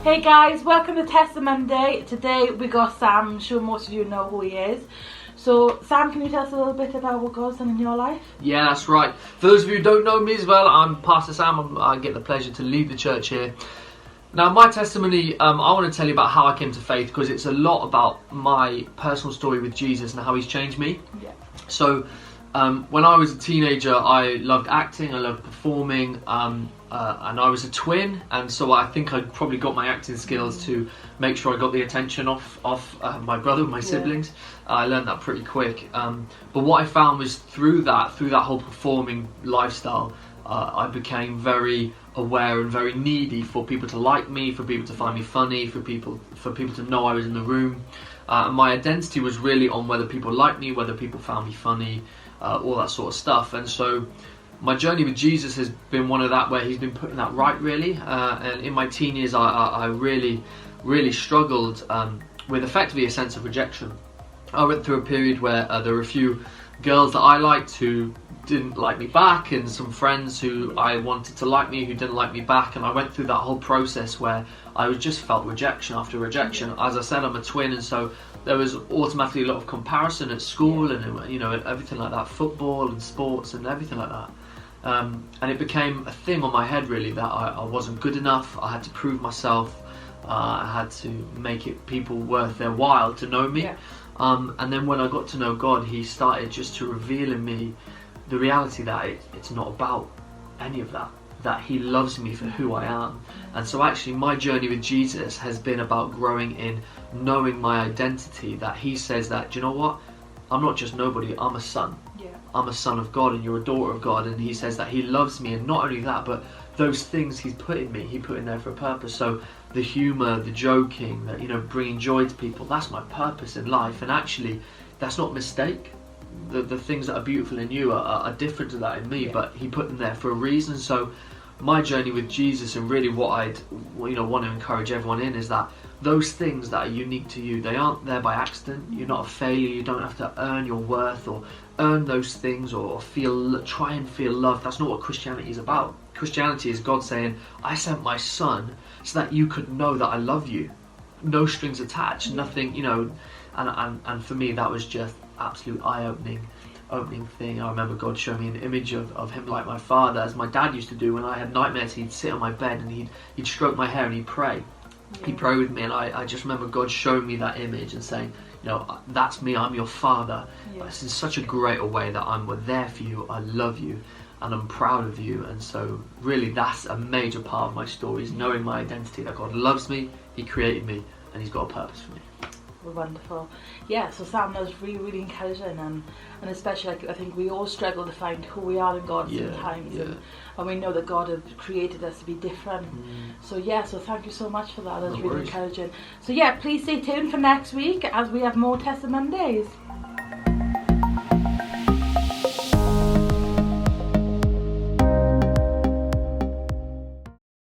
Hey guys, welcome to Testimony Day. Today we got Sam. I'm sure most of you know who he is. So Sam, can you tell us a little bit about what God's done in your life? Yeah, that's right. For those of you who don't know me as well, I'm Pastor Sam. I get the pleasure to lead the church here. Now, my testimony, I want to tell you about how I came to faith, because it's a lot about my personal story with Jesus and how he's changed me. Yeah. So when I was a teenager, I loved acting, I loved performing, and I was a twin, and so I think I probably got my acting skills to make sure I got the attention off my brother, my siblings. I learned that pretty quick. But what I found was through that whole performing lifestyle, I became very aware and very needy for people to like me, for people to find me funny, for people to know I was in the room. And my identity was really on whether people liked me, whether people found me funny, all that sort of stuff. And so my journey with Jesus has been one of that where he's been putting that right, really. And in my teen years, I really struggled with effectively a sense of rejection. I went through a period where there were a few girls that I liked who didn't like me back, and some friends who I wanted to like me who didn't like me back, and I went through that whole process where I just felt rejection after rejection. As I said, I'm a twin, and so there was automatically a lot of comparison at school and, you know, everything like that, football and sports and everything like that. And it became a thing on my head, really, that I wasn't good enough. I had to prove myself. I had to make it people worth their while to know me. Yeah. And then when I got to know God, he started just to reveal in me the reality that it's not about any of that, that he loves me for who I am. And so actually my journey with Jesus has been about growing in knowing my identity, that he says that, do you know what, I'm not just nobody, I'm a son. I'm a son of God and you're a daughter of God, and he says that he loves me, and not only that, but those things he's put in me, he put in there for a purpose. So the humour, the joking, that, you know, bringing joy to people, that's my purpose in life. And actually that's not a mistake. The things that are beautiful in you are different to that in me, but he put them there for a reason. So my journey with Jesus, and really what I'd want to encourage everyone in, is that those things that are unique to you, they aren't there by accident. You're not a failure. You don't have to earn your worth or earn those things or try and feel loved. That's not what Christianity is about. Christianity is God saying, I sent my son so that you could know that I love you. No strings attached, nothing, you know. And for me, that was just absolute eye-opening thing. I remember God showing me an image of him like my father, as my dad used to do when I had nightmares. He'd sit on my bed and he'd stroke my hair and he'd pray. He'd pray with me, and I just remember God showing me that image and saying, you know, that's me, I'm your father. But it's in such a greater way that I'm there for you, I love you, and I'm proud of you. And so really that's a major part of my story, is knowing my identity, that God loves me, he created me, and he's got a purpose for me. Wonderful. Yeah, so Sam, that was really encouraging, and especially, like, I think we all struggle to find who we are in God sometimes, and we know that God has created us to be different. So thank you so much for that. That's really encouraging. So please stay tuned for next week as we have more Testimony Days.